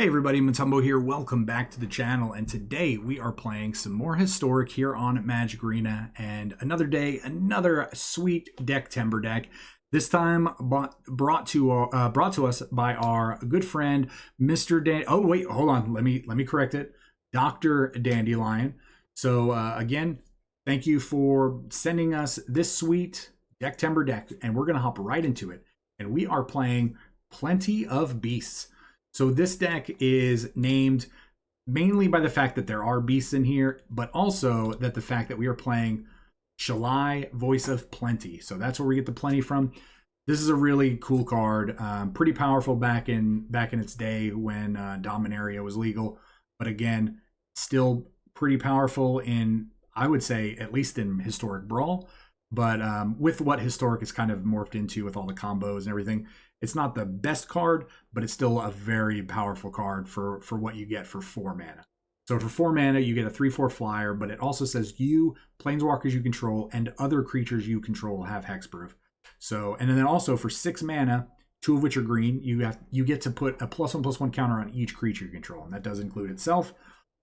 Hey everybody, Motumbo here. Welcome back to the channel, and today we are playing some more Historic here on Magic Arena, and another day, another sweet Decktember deck. This time brought to us by our good friend Mr. Dan. Oh wait, hold on. Let me correct it. DrDandelion. So again, thank you for sending us this sweet Decktember deck, and we're gonna hop right into it. And we are playing Plenty of Beasts. So this deck is named mainly by the fact that there are beasts in here, but also that the fact that we are playing Shalai, Voice of Plenty. So that's where we get the plenty from. This is a really cool card, pretty powerful back in its day when Dominaria was legal, but again, still pretty powerful in, I would say, at least in Historic Brawl. But with what Historic is kind of morphed into with all the combos and everything, it's not the best card, but it's still a very powerful card for what you get for 4 mana. So for 4 mana, you get a 3/4 flyer, but it also says you, planeswalkers you control, and other creatures you control have hexproof. So, and then also for 6 mana, 2 of which are green, you get to put a +1/+1 counter on each creature you control, and that does include itself.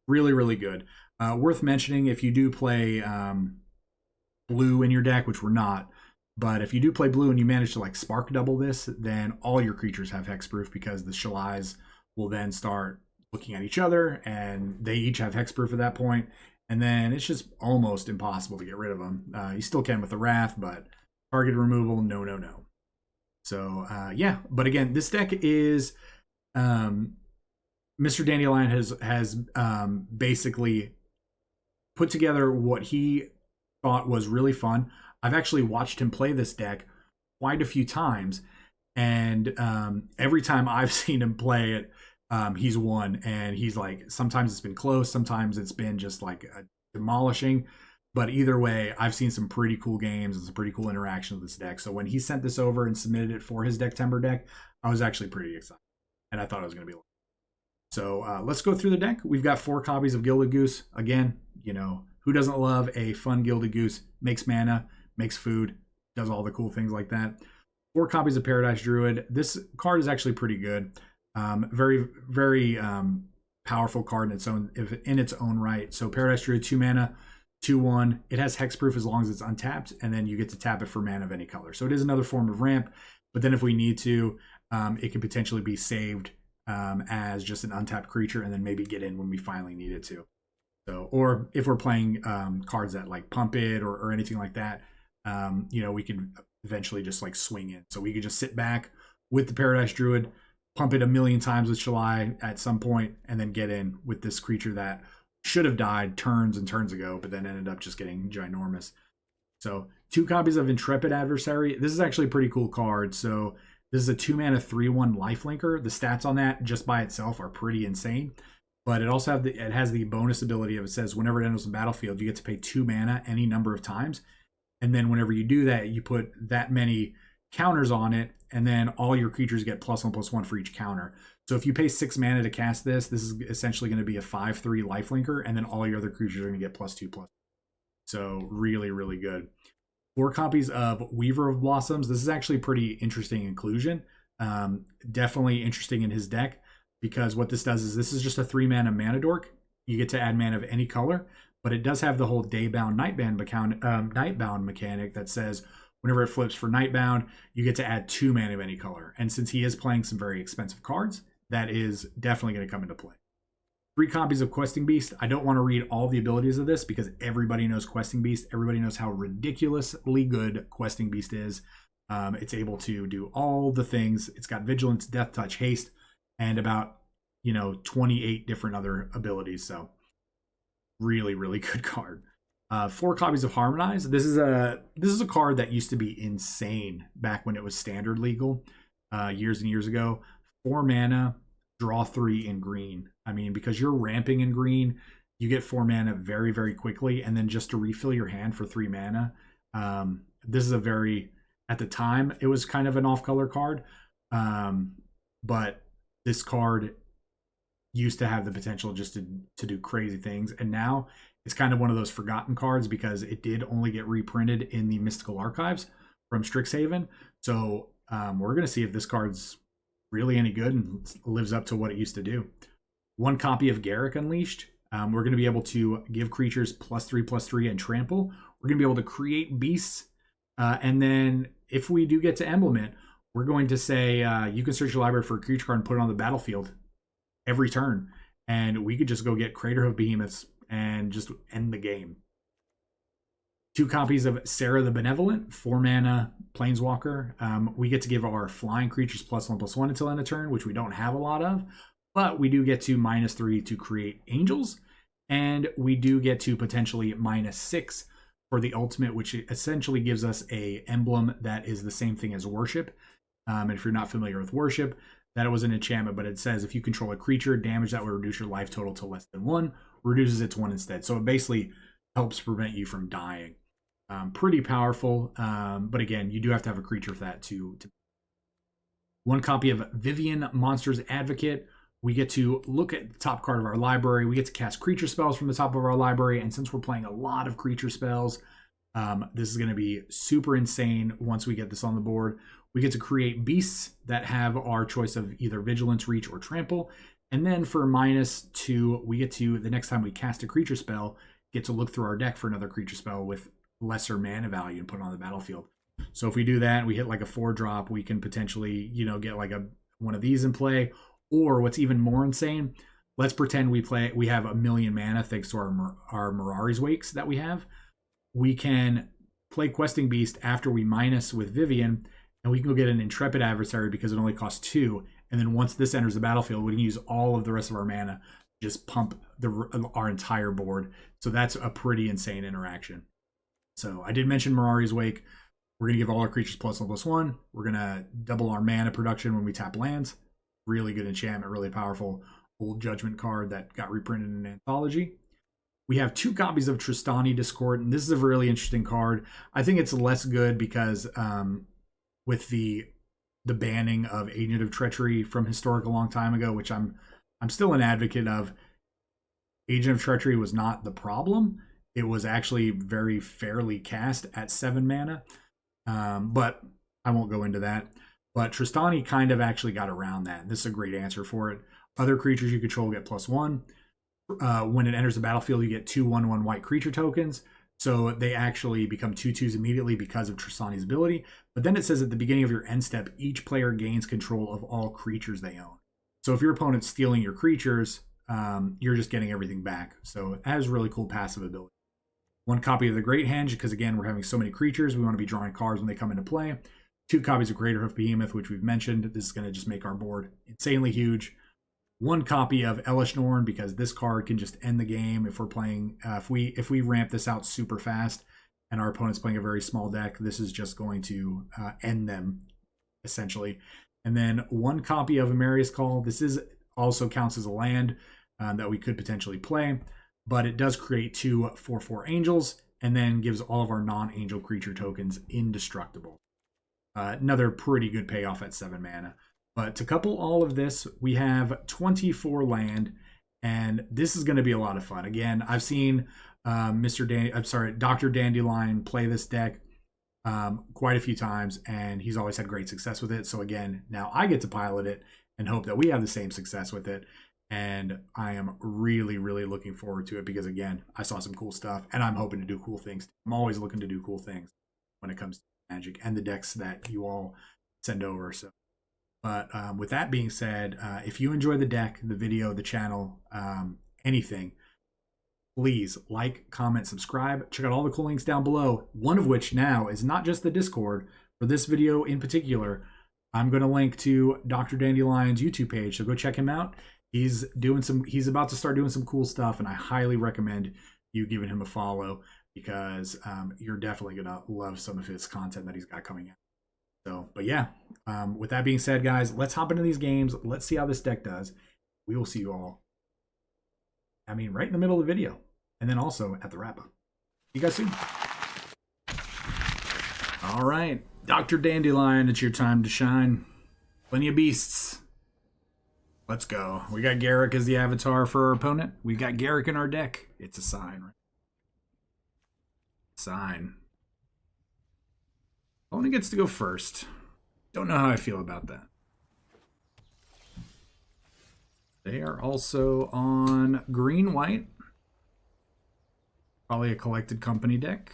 Really, really good. Worth mentioning, if you do play blue in your deck, which we're not, but if you do play blue and you manage to like spark double this, then all your creatures have hexproof because the Shalais will then start looking at each other and they each have hexproof at that point. And then it's just almost impossible to get rid of them. You still can with the Wrath, but target removal, no. So yeah, but again, this deck is Mr. Dandelion has basically put together what he thought was really fun. I've actually watched him play this deck quite a few times, and every time I've seen him play it, he's won. And he's like, sometimes it's been close, sometimes it's been just like demolishing. But either way, I've seen some pretty cool games and some pretty cool interaction with this deck. So when he sent this over and submitted it for his Decktember deck, I was actually pretty excited, and I thought it was going to be. So let's go through the deck. We've got 4 copies of Gilded Goose. Again, you know, who doesn't love a fun Gilded Goose? Makes mana, makes food, does all the cool things like that. 4 copies of Paradise Druid. This card is actually pretty good. Very powerful card in its own right. So Paradise Druid, 2 mana, 2/1. It has hexproof as long as it's untapped, and then you get to tap it for mana of any color. So it is another form of ramp, but then if we need to, it can potentially be saved as just an untapped creature and then maybe get in when we finally need it to. So, or if we're playing cards that like pump it or anything like that, you know, we can eventually just like swing in. So we could just sit back with the Paradise Druid, pump it a million times with Shalai at some point, and then get in with this creature that should have died turns and turns ago, but then ended up just getting ginormous. So 2 copies of Intrepid Adversary. This is actually a pretty cool card. So this is a 2 mana 3/1 lifelinker. The stats on that just by itself are pretty insane. But it also has the bonus ability of, it says whenever it enters the battlefield, you get to pay 2 mana any number of times. And then whenever you do that, you put that many counters on it, and then all your creatures get +1/+1 for each counter. So if you pay 6 mana to cast this is essentially going to be a 5/3 lifelinker, and then all your other creatures are going to get +2/+. So really, really good. 4 copies of Weaver of Blossoms. This is actually pretty interesting inclusion. Definitely interesting in his deck, because what this does is this is just a 3 mana mana dork. You get to add mana of any color, but it does have the whole daybound nightbound mechanic that says whenever it flips for nightbound, you get to add 2 mana of any color. And since he is playing some very expensive cards, that is definitely going to come into play. 3 copies of Questing Beast. I don't want to read all the abilities of this because everybody knows Questing Beast. Everybody knows how ridiculously good Questing Beast is. It's able to do all the things. It's got Vigilance, Death Touch, Haste, and about, you know, 28 different other abilities. So really, really good card. 4 copies of Harmonize. This is a card that used to be insane back when it was standard legal, years and years ago. 4 mana, draw 3 in green. I mean, because you're ramping in green, you get 4 mana very, very quickly, and then just to refill your hand for 3 mana. This is a very, at the time, it was kind of an off-color card, but this card used to have the potential just to do crazy things, and now it's kind of one of those forgotten cards because it did only get reprinted in the Mystical Archives from Strixhaven. So we're going to see if this card's really any good and lives up to what it used to do. One copy of Garruk Unleashed. We're going to be able to give creatures +3/+3 and trample. We're going to be able to create beasts. And then if we do get to Emblement, we're going to say you can search your library for a creature card and put it on the battlefield every turn. And we could just go get Craterhoof Behemoths and just end the game. 2 copies of Sarah the Benevolent, 4 mana Planeswalker. We get to give our flying creatures +1/+1 until end of turn, which we don't have a lot of. But we do get to -3 to create angels. And we do get to potentially -6 for the ultimate, which essentially gives us a emblem that is the same thing as worship. And if you're not familiar with worship, that was an enchantment, but it says if you control a creature, damage that would reduce your life total to less than 1, reduces it to 1 instead. So it basically helps prevent you from dying. Pretty powerful, but again, you do have to have a creature for that to 1 copy of Vivian, Monsters Advocate. We get to look at the top card of our library. We get to cast creature spells from the top of our library. And since we're playing a lot of creature spells, this is going to be super insane once we get this on the board. We get to create beasts that have our choice of either Vigilance, Reach, or Trample. And then for -2, we get to, the next time we cast a creature spell, get to look through our deck for another creature spell with lesser mana value and put it on the battlefield. So if we do that, we hit like a 4-drop, we can potentially, get like one of these in play. Or what's even more insane, let's pretend we have 1,000,000 mana thanks to our Mirari's Wakes that we have. We can play Questing Beast after we minus with Vivian, and we can go get an Intrepid Adversary because it only costs 2. And then once this enters the battlefield, we can use all of the rest of our mana, just pump our entire board. So that's a pretty insane interaction. So I did mention Mirari's Wake. We're going to give all our creatures +1/+1. We're going to double our mana production when we tap lands. Really good enchantment, really powerful old Judgment card that got reprinted in an anthology. We have 2 copies of Tristani Discord, and this is a really interesting card. I think it's less good because with the banning of Agent of Treachery from Historic a long time ago, which I'm still an advocate of. Agent of Treachery was not the problem. It was actually very fairly cast at 7 mana, but I won't go into that. But Tristani kind of actually got around that. This is a great answer for it. Other creatures you control get +1. When it enters the battlefield, you get 2 1/1 white creature tokens. So they actually become 2/2s immediately because of Tristani's ability. But then it says at the beginning of your end step, each player gains control of all creatures they own. So if your opponent's stealing your creatures, you're just getting everything back. So it has really cool passive ability. 1 copy of the Great Henge, because again, we're having so many creatures, we want to be drawing cards when they come into play. 2 copies of Craterhoof Behemoth, which we've mentioned. This is going to just make our board insanely huge. 1 copy of Elesh Norn, because this card can just end the game if we're playing. If we ramp this out super fast, and our opponent's playing a very small deck, this is just going to end them essentially. And then 1 copy of Amarius Call. This is also counts as a land that we could potentially play, but it does create 2 4/4 angels, and then gives all of our non-angel creature tokens indestructible. Another pretty good payoff at 7 mana. But to couple all of this, we have 24 land, and this is going to be a lot of fun. Again, I've seen DrDandelion play this deck quite a few times, and he's always had great success with it. So again, now I get to pilot it and hope that we have the same success with it. And I am really, really looking forward to it because, again, I saw some cool stuff, and I'm hoping to do cool things. I'm always looking to do cool things when it comes to Magic and the decks that you all send over. So, but with that being said, if you enjoy the deck, the video, the channel, anything, please like, comment, subscribe. Check out all the cool links down below. One of which now is not just the Discord. For this video in particular, I'm going to link to DrDandelion's YouTube page, so go check him out. He's about to start doing some cool stuff, and I highly recommend you giving him a follow because you're definitely gonna love some of his content that he's got coming out. So, but yeah, with that being said, guys, let's hop into these games. Let's see how this deck does. We will see you all, right in the middle of the video, and then also at the wrap up. See you guys soon. All right, DrDandelion, it's your time to shine. Plenty of beasts. Let's go. We got Garruk as the avatar for our opponent. We've got Garruk in our deck. It's a sign, right? Sign. Opponent gets to go first. Don't know how I feel about that. They are also on green-white. Probably a collected company deck.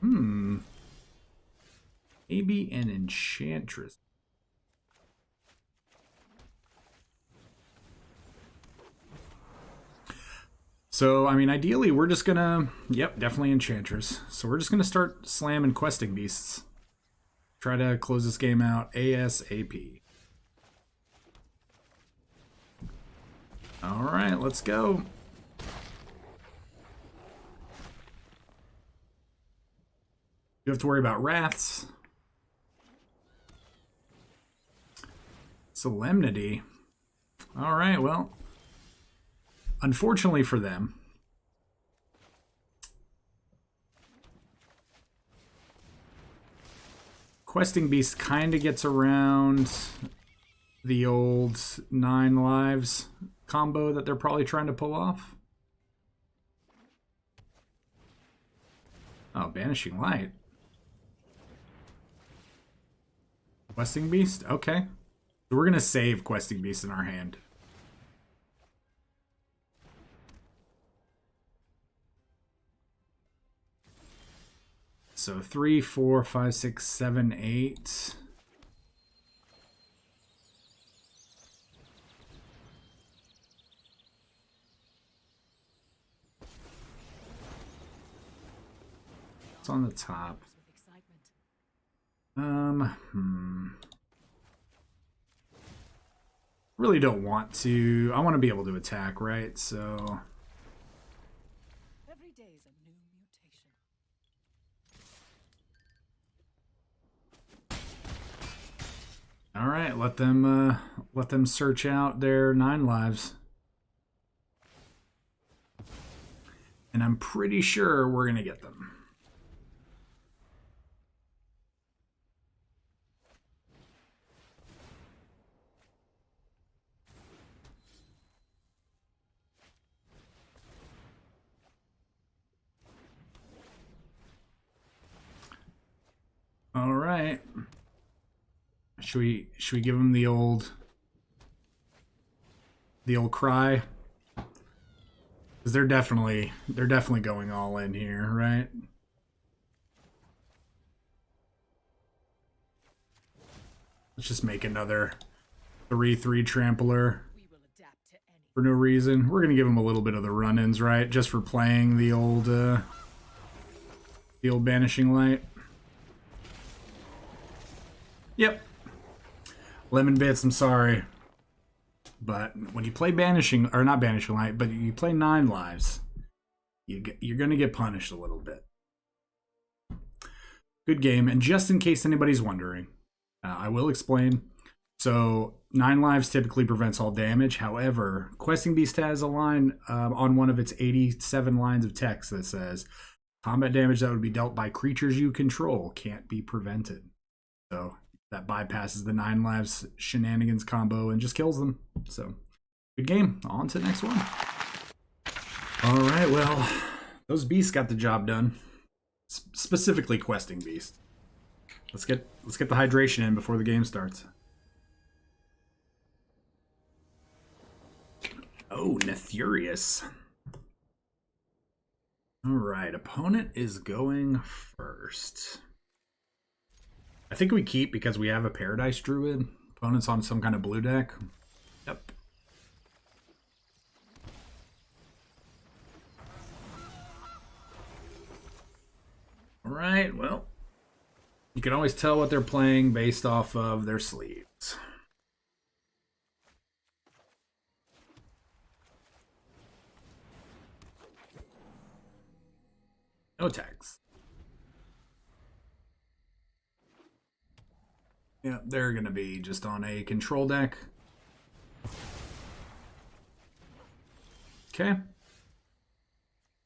Maybe an Enchantress. So, I mean, ideally, we're just gonna... Yep, definitely Enchantress. So we're just gonna start slamming Questing Beasts. Try to close this game out ASAP. Alright, let's go. You have to worry about Wraths. Solemnity. Alright, well... Unfortunately for them, Questing Beast kind of gets around the old 9 lives combo that they're probably trying to pull off. Oh, Banishing Light. Questing Beast? Okay. So we're going to save Questing Beast in our hand. So 3, 4, 5, 6, 7, 8. It's on the top. Really don't want to. I want to be able to attack, right? So every day is a new mutation. All right, let them search out their 9 lives. And I'm pretty sure we're going to get them. All right. Should we give them the old cry? Because they're definitely going all in here, right? Let's just make another 3/3 trampler for no reason. We're gonna give them a little bit of the run-ins, right? Just for playing the old Banishing Light. Yep. Lemon Bits, I'm sorry. But when you play Banishing, or not Banishing Light, but you play 9 lives, you're going to get punished a little bit. Good game. And just in case anybody's wondering, I will explain. So 9 lives typically prevents all damage. However, Questing Beast has a line on one of its 87 lines of text that says, combat damage that would be dealt by creatures you control can't be prevented. So that bypasses the 9 lives shenanigans combo and just kills them. So, good game. On to the next one. Alright, well, those beasts got the job done. Specifically Questing Beast. Let's get the hydration in before the game starts. Oh, Nefurious. Alright, opponent is going first. I think we keep because we have a Paradise Druid. Opponent's on some kind of blue deck. Yep. Alright, well. You can always tell what they're playing based off of their sleeves. No tags. Yeah, they're going to be just on a control deck. Okay.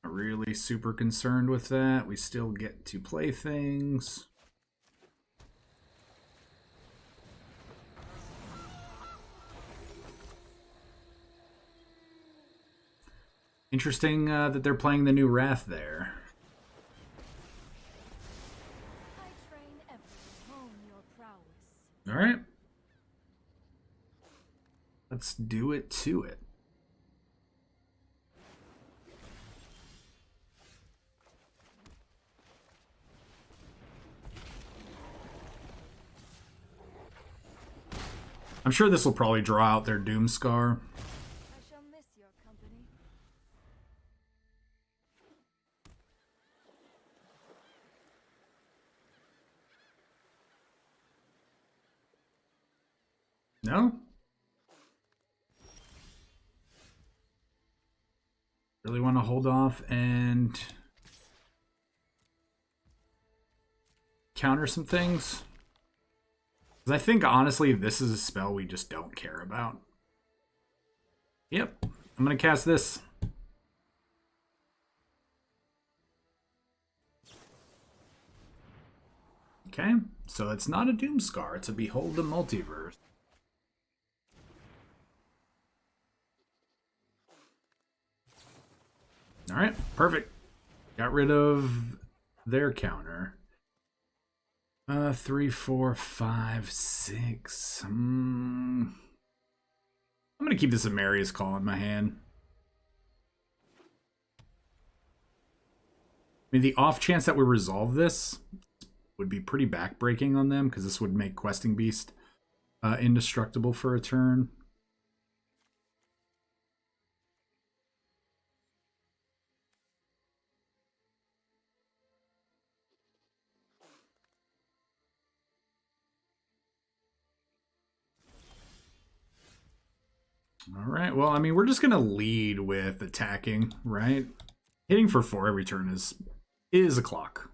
Not really super concerned with that. We still get to play things. Interesting that they're playing the new Wrath there. All right. let's do it to it. I'm sure this will probably draw out their Doomscar. I shall miss your company. No? Really want to hold off and counter some things? Because I think, honestly, this is a spell we just don't care about. Yep. I'm going to cast this. Okay. So it's not a Doomscar. It's a Behold the Multiverse. Alright. Perfect. Got rid of their counter. 3, 4, 5, 6. I'm gonna keep this Amarius Call in my hand. I mean, the off chance that we resolve this would be pretty backbreaking on them, because this would make Questing Beast indestructible for a turn. All right, well, I mean, we're just going to lead with attacking, right? Hitting for 4 every turn is a clock.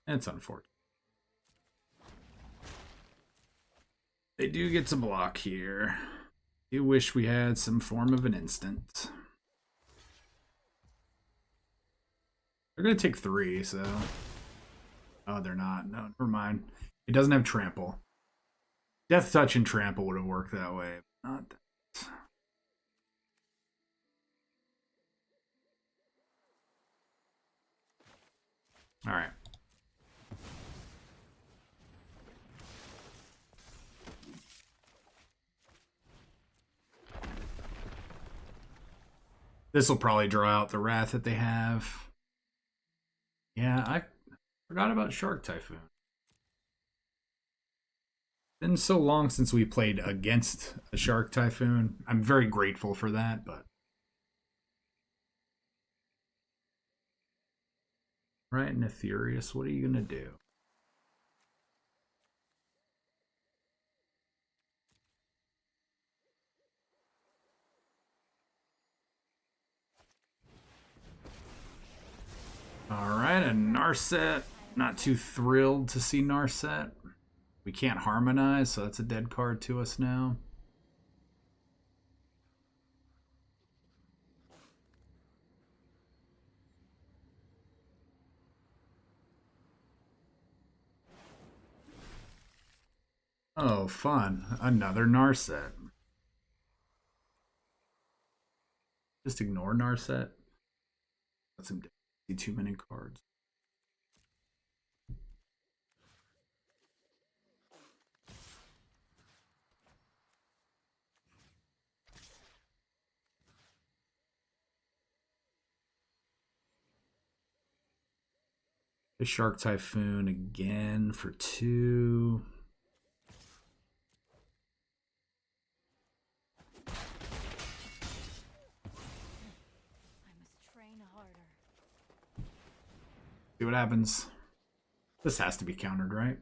It's unfortunate. They do get to block here. Do wish we had some form of an instant. They're going to take 3, so... Oh, they're not. No, never mind. It doesn't have trample. Death Touch and Trample would have worked that way. Not that. Alright. This will probably draw out the Wrath that they have. Yeah, I forgot about Shark Typhoon. Been so long since we played against a Shark Typhoon. I'm very grateful for that, but... Right, Nefarious, what are you gonna do? Alright, a Narset. Not too thrilled to see Narset. We can't harmonize, so that's a dead card to us now. Oh, fun. Another Narset. Just ignore Narset. That's some too many cards. The Shark Typhoon again for 2. I must train harder. See what happens. This has to be countered, right?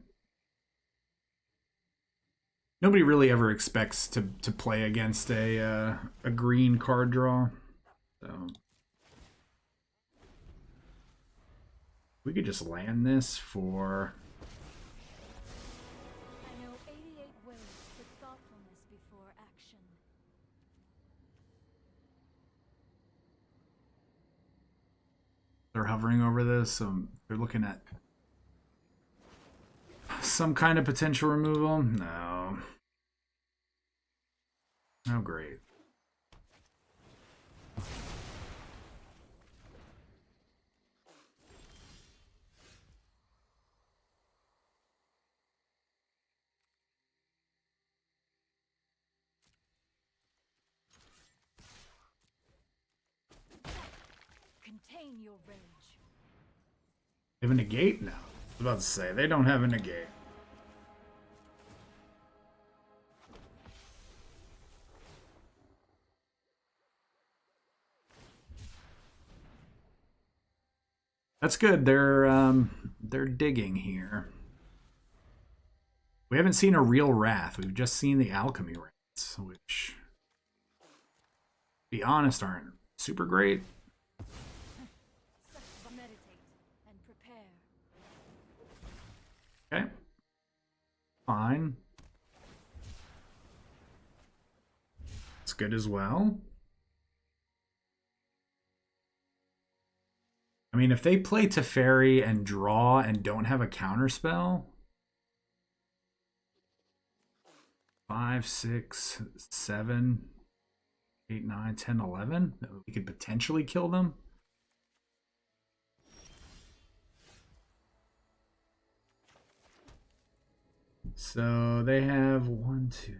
Nobody really ever expects to play against a green card draw. So we could just land this for... I know 88 ways to thoughtfulness before action. They're hovering over this, so they're looking at some kind of potential removal. No. Oh, great. Contain your rage. They have a negate now. I was about to say, they don't have a negate. That's good. They're digging here. We haven't seen a real wrath. We've just seen the alchemy wraths, which, to be honest, aren't super great. Meditate and prepare. Okay. Fine. It's good as well. I mean, if they play Teferi and draw and don't have a counterspell, 5, 6, 7, 8, 9, 10, 11, we could potentially kill them. So they have 1, 2.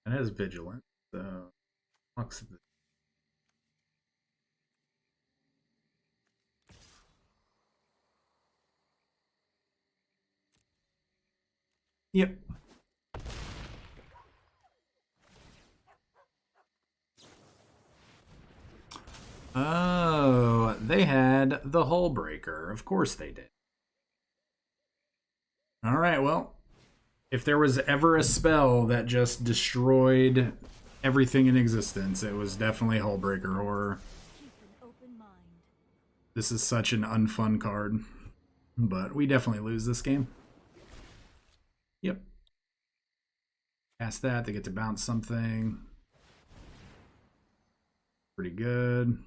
It has vigilant, so looks at the yep. Oh, they had the Hull Breaker. Of course they did. All right, well, if there was ever a spell that just destroyed everything in existence, it was definitely Hullbreaker Horror. Keep an open mind. This is such an unfun card, but we definitely lose this game. Yep. Past that, they get to bounce something. Pretty good.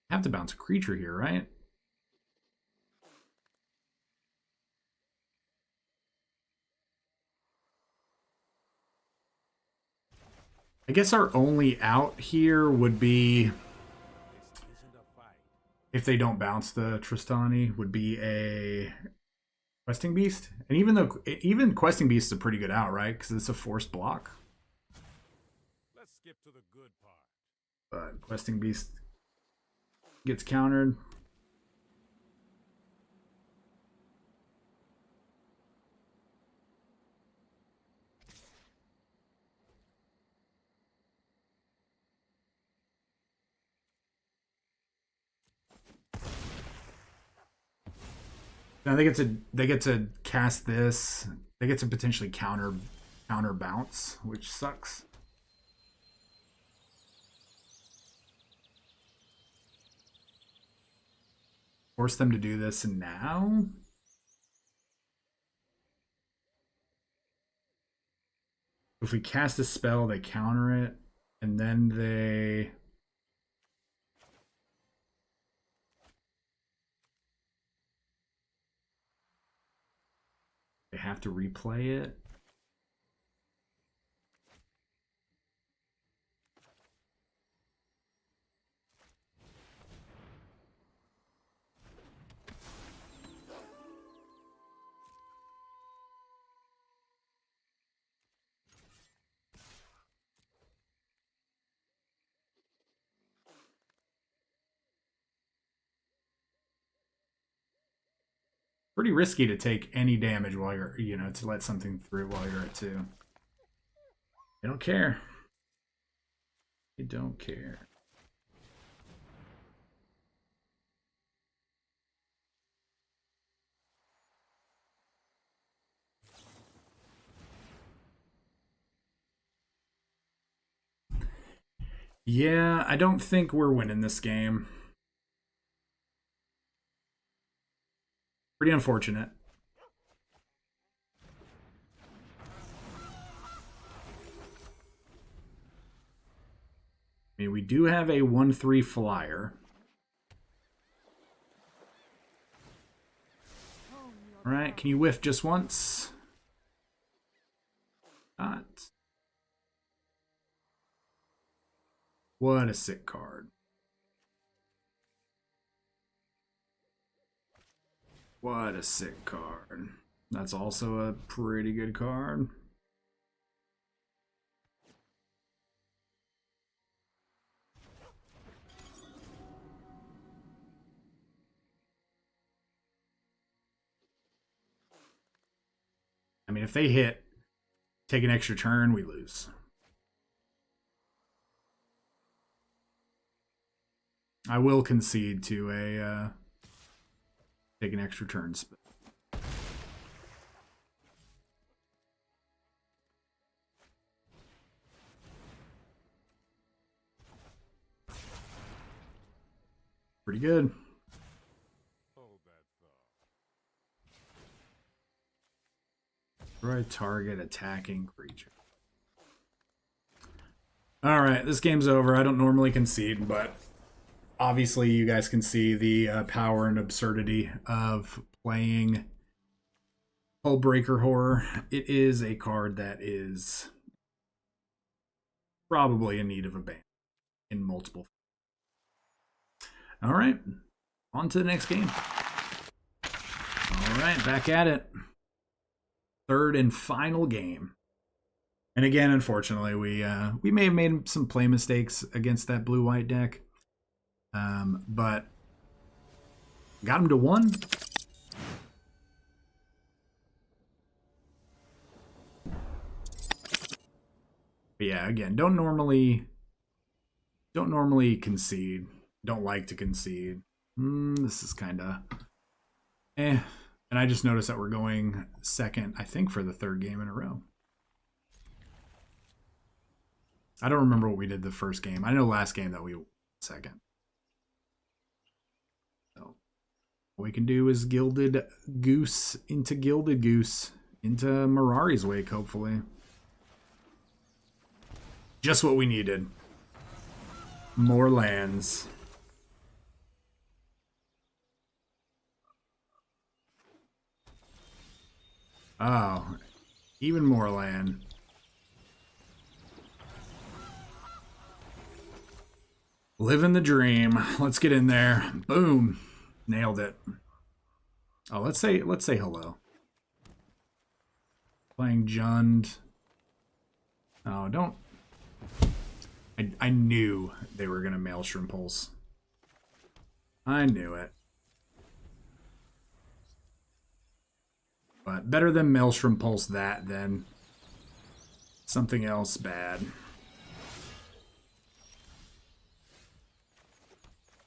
Have to bounce a creature here, right? I guess our only out here would be, if they don't bounce the Tristani, would be a Questing Beast. And even Questing Beast is a pretty good out, right? Because it's a forced block. Let's skip to the good part. But Questing Beast gets countered. Now they get to cast this. They get to potentially counter bounce, which sucks. Force them to do this now. If we cast a spell, they counter it, and then they have to replay it. Pretty risky to take any damage while you're, to let something through while you're at 2. They don't care. They don't care. Yeah, I don't think we're winning this game. Pretty unfortunate. I mean, we do have a 1/3 flyer. All right, can you whiff just once? Not. What a sick card. What a sick card. That's also a pretty good card. I mean, if they hit, take an extra turn, we lose. I will concede to a take an extra turn spin. Pretty good. Hold that thought. Destroy target attacking creature. Alright, this game's over. I don't normally concede, but obviously you guys can see the power and absurdity of playing Hullbreaker Horror. It is a card that is probably in need of a ban in multiple. Alright, on to the next game. Alright, back at it. Third and final game. And again, unfortunately, we may have made some play mistakes against that blue-white deck. But got him to 1. But yeah, again, don't normally concede. Don't like to concede. This is kind of And I just noticed that we're going second, I think, for the 3rd game in a row. I don't remember what we did the first game. I know last game that we won second. So what we can do is Gilded Goose into Mirari's Wake, hopefully. Just what we needed. More lands. Oh, even more land. Living the dream. Let's get in there. Boom. Nailed it. Oh, let's say hello. Playing Jund. Oh, don't. I knew they were gonna Maelstrom Pulse. I knew it. But better than Maelstrom Pulse that than something else bad.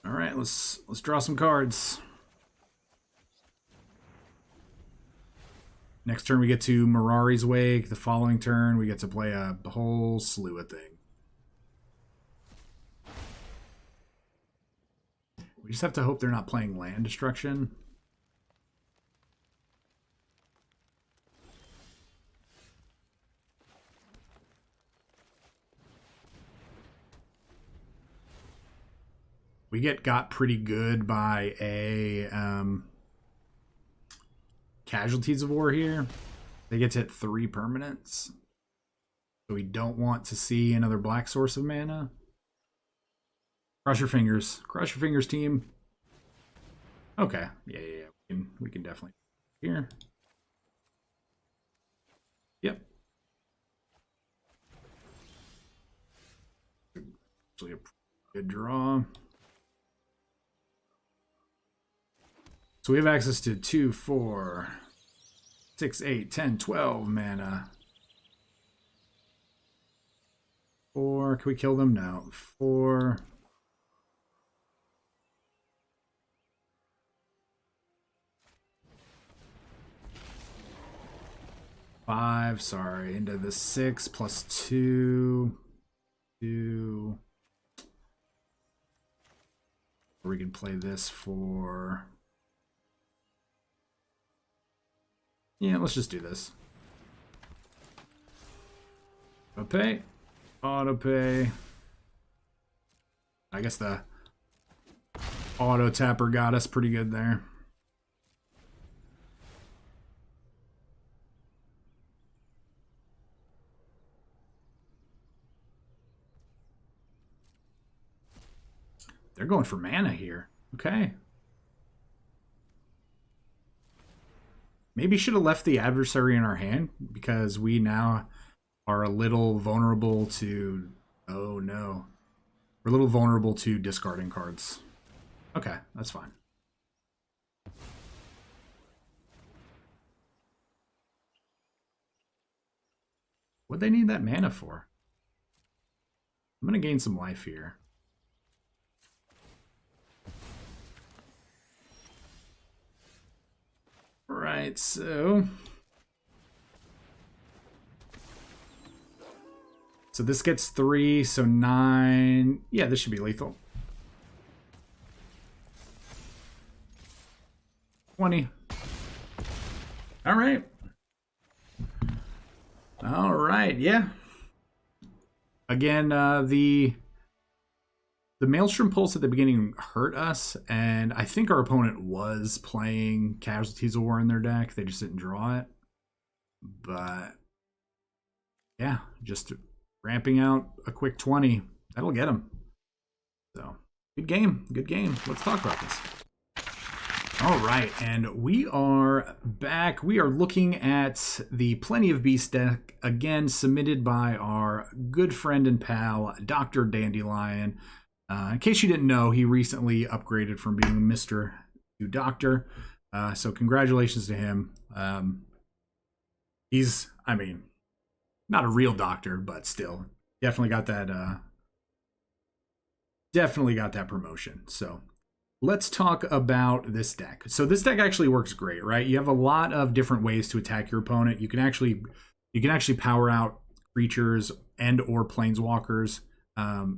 All right, let's draw some cards. Next turn we get to Mirari's Wake. The following turn we get to play a whole slew of things. We just have to hope they're not playing land destruction. We got pretty good by a Casualties of War here. They get to hit 3 permanents. So we don't want to see another black source of mana. Cross your fingers. Cross your fingers, team. Okay. Yeah. We can definitely here. Yep. Actually a good draw. So we have access to 2, 4, 6, 8, 10, 12 mana. 4. Can we kill them? No. 4. 5. Sorry. Into the 6 plus 2. 2. Or we can play this for... Yeah, let's just do this. Auto pay. I guess the auto tapper got us pretty good there. They're going for mana here. Okay. Maybe should have left the adversary in our hand because we now are a little vulnerable to... Oh, no. We're a little vulnerable to discarding cards. Okay, that's fine. What'd they need that mana for? I'm going to gain some life here. Right, so this gets 3, so 9. Yeah, this should be lethal. 20. All right. All right, yeah. Again, the Maelstrom Pulse at the beginning hurt us, and I think our opponent was playing Casualties of War in their deck. They just didn't draw it. But, yeah, just ramping out a quick 20. That'll get them. So, good game. Good game. Let's talk about this. All right, and we are back. We are looking at the Plenty of Beasts deck, again, submitted by our good friend and pal, DrDandelion. In case you didn't know, he recently upgraded from being Mr. to Doctor. So congratulations to him. He's, I mean, not a real doctor, but still, definitely got that promotion. So let's talk about this deck. So this deck actually works great, right? You have a lot of different ways to attack your opponent. You can actually power out creatures and or planeswalkers.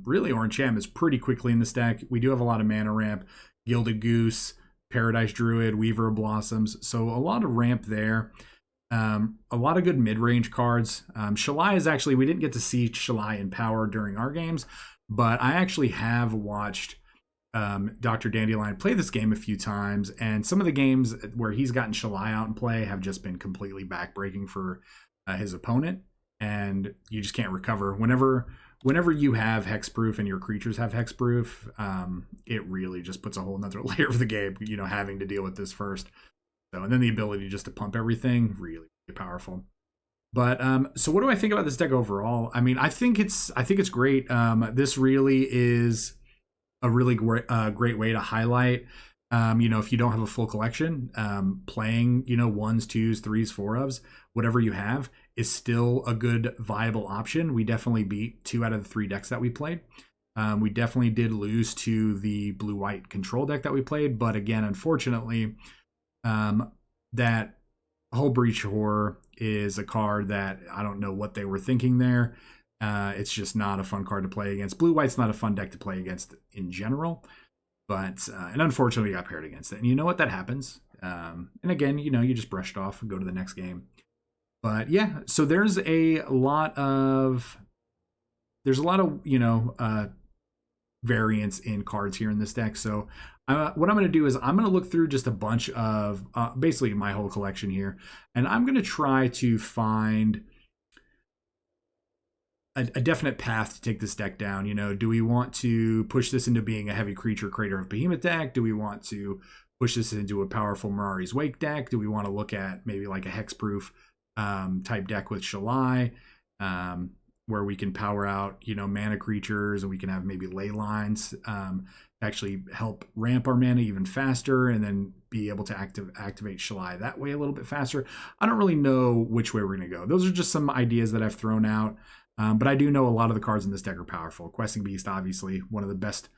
Really, or enchantments pretty quickly in this deck. We do have a lot of mana ramp, Gilded Goose, Paradise Druid, Weaver of Blossoms. So a lot of ramp there. A lot of good mid-range cards. Shalai is actually, we didn't get to see Shalai in power during our games, but I actually have watched DrDandelion play this game a few times, and some of the games where he's gotten Shalai out in play have just been completely backbreaking for his opponent, and you just can't recover. Whenever you have hexproof and your creatures have hexproof, it really just puts a whole nother layer of the game, you know, having to deal with this first. So, and then the ability just to pump everything, really powerful. But so what do I think about this deck overall? I mean, I think it's great. This really is a really great way to highlight, you know, if you don't have a full collection, playing, you know, 1s, 2s, 3s, 4s, whatever you have is still a good viable option. We definitely beat 2 out of the 3 decks that we played. We definitely did lose to the blue-white control deck that we played, but again, unfortunately, that Hull Breach Horror is a card that I don't know what they were thinking there. It's just not a fun card to play against. Blue-white's not a fun deck to play against in general, but and unfortunately we got paired against it. And you know what? That happens. And again, you know, you just brush it off and go to the next game. But yeah, so there's a lot of, you know, variance in cards here in this deck. So what I'm going to do is I'm going to look through just a bunch of, basically my whole collection here, and I'm going to try to find a definite path to take this deck down. You know, do we want to push this into being a heavy creature Crater of Behemoth deck? Do we want to push this into a powerful Mirari's Wake deck? Do we want to look at maybe like a hexproof type deck with Shalai, where we can power out, you know, mana creatures, and we can have maybe ley lines actually help ramp our mana even faster, and then be able to activate Shalai that way a little bit faster. I don't really know which way we're going to go. Those are just some ideas that I've thrown out, but I do know a lot of the cards in this deck are powerful. Questing Beast, obviously, one of the best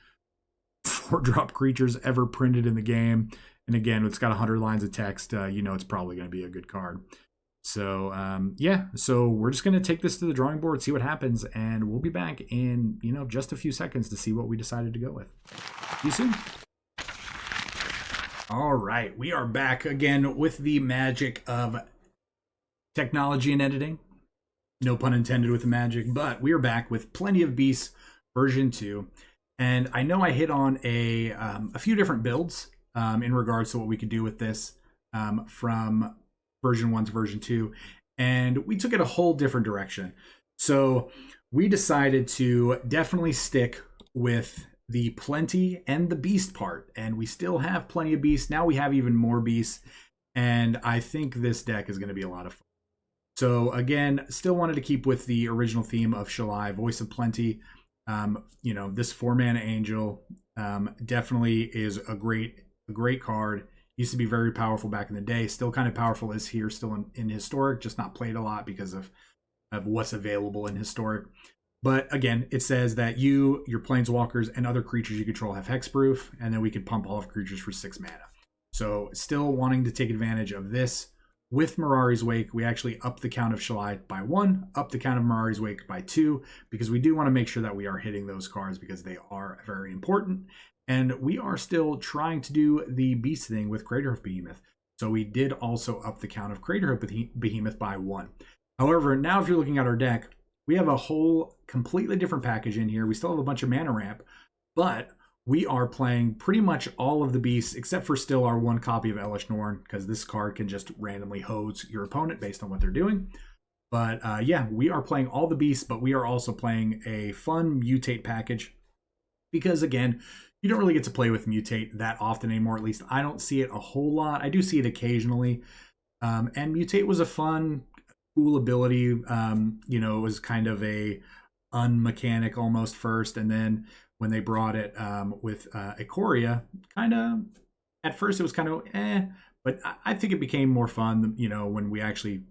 4-drop creatures ever printed in the game. And again, it's got 100 lines of text. You know, it's probably going to be a good card. So, yeah, so we're just going to take this to the drawing board, see what happens, and we'll be back in, you know, just a few seconds to see what we decided to go with. See you soon. All right, we are back again with the magic of technology and editing. No pun intended with the magic, but we are back with Plenty of Beasts version 2. And I know I hit on a few different builds in regards to what we could do with this from version 1 to version 2. And we took it a whole different direction. So we decided to definitely stick with the plenty and the beast part. And we still have plenty of beasts. Now we have even more beasts. And I think this deck is going to be a lot of fun. So again, still wanted to keep with the original theme of Shalai, Voice of Plenty. You know, this 4-mana angel definitely is a great card. Used to be very powerful back in the day. Still kind of powerful is here, still in historic, just not played a lot because of what's available in historic. But again, it says that your planeswalkers and other creatures you control have hexproof, and then we can pump all of creatures for 6 mana. So still wanting to take advantage of this. With Mirari's Wake, we actually up the count of Shalai by 1, up the count of Mirari's Wake by 2, because we do want to make sure that we are hitting those cards because they are very important. And we are still trying to do the beast thing with Craterhoof Behemoth. So we did also up the count of Craterhoof Behemoth by 1. However, now if you're looking at our deck, we have a whole completely different package in here. We still have a bunch of mana ramp, but we are playing pretty much all of the beasts except for still our 1 copy of Elesh Norn, because this card can just randomly hose your opponent based on what they're doing. But yeah, we are playing all the beasts, but we are also playing a fun mutate package because, again, you don't really get to play with mutate that often anymore. At least I don't see it a whole lot. I do see it occasionally. And mutate was a fun, cool ability. You know, it was kind of a unmechanic almost first, and then when they brought it with Ikoria, kind of, at first it was kind of but I think it became more fun, you know, when we actually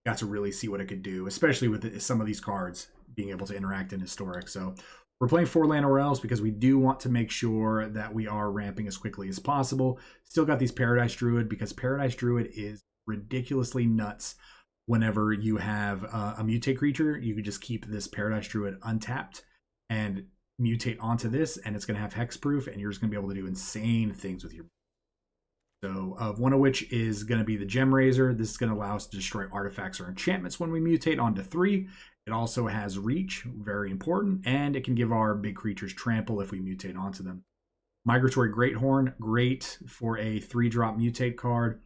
got to really see what it could do, especially with some of these cards being able to interact in historic. So we're playing 4 land Orels because we do want to make sure that we are ramping as quickly as possible. Still got these Paradise Druid because Paradise Druid is ridiculously nuts. Whenever you have a mutate creature, you can just keep this Paradise Druid untapped and mutate onto this, and it's going to have hexproof, and you're just going to be able to do insane things with your. So one of which is going to be the Gem Razor. This is going to allow us to destroy artifacts or enchantments when we mutate onto 3. It also has reach, very important, and it can give our big creatures trample if we mutate onto them. Migratory Greathorn, great for a 3-drop mutate card.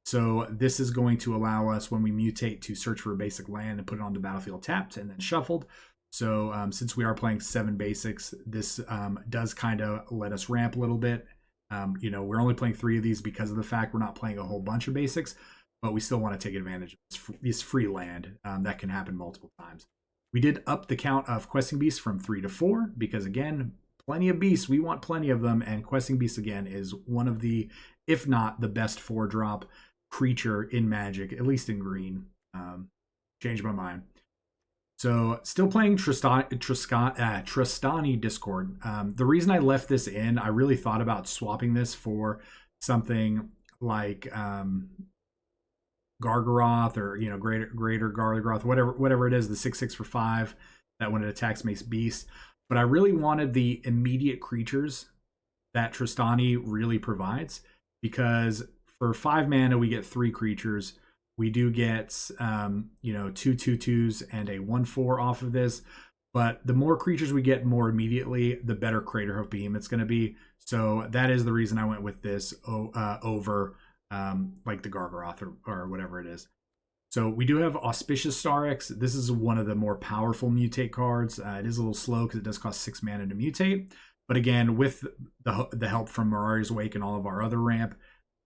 So this is going to allow us, when we mutate, to search for a basic land and put it on the battlefield tapped and then shuffled. So since we are playing 7 basics, this does kind of let us ramp a little bit. You know, we're only playing 3 of these because of the fact we're not playing a whole bunch of basics, but we still want to take advantage of this free land that can happen multiple times. We did up the count of Questing Beasts from 3 to 4 because, again, plenty of beasts. We want plenty of them, and Questing Beasts, again, is one of the, if not the best 4-drop creature in Magic, at least in green. Changed my mind. So still playing Tristani Discord. The reason I left this in, I really thought about swapping this for something like Gargaroth, or, you know, greater Gargaroth, whatever it is, the 6/6 for 5 that when it attacks makes beast. But I really wanted the immediate creatures that Tristani really provides, because for 5 mana we get 3 creatures. We do get, you know, 2 2/2s and a 1/4 off of this. But the more creatures we get more immediately, the better Craterhoof Behemoth's going to be. So that is the reason I went with this over like the Gargaroth or whatever it is. So we do have Auspicious Starix. This is one of the more powerful mutate cards. It is a little slow because it does cost 6 mana to mutate. But again, with the help from Mirari's Wake and all of our other ramp,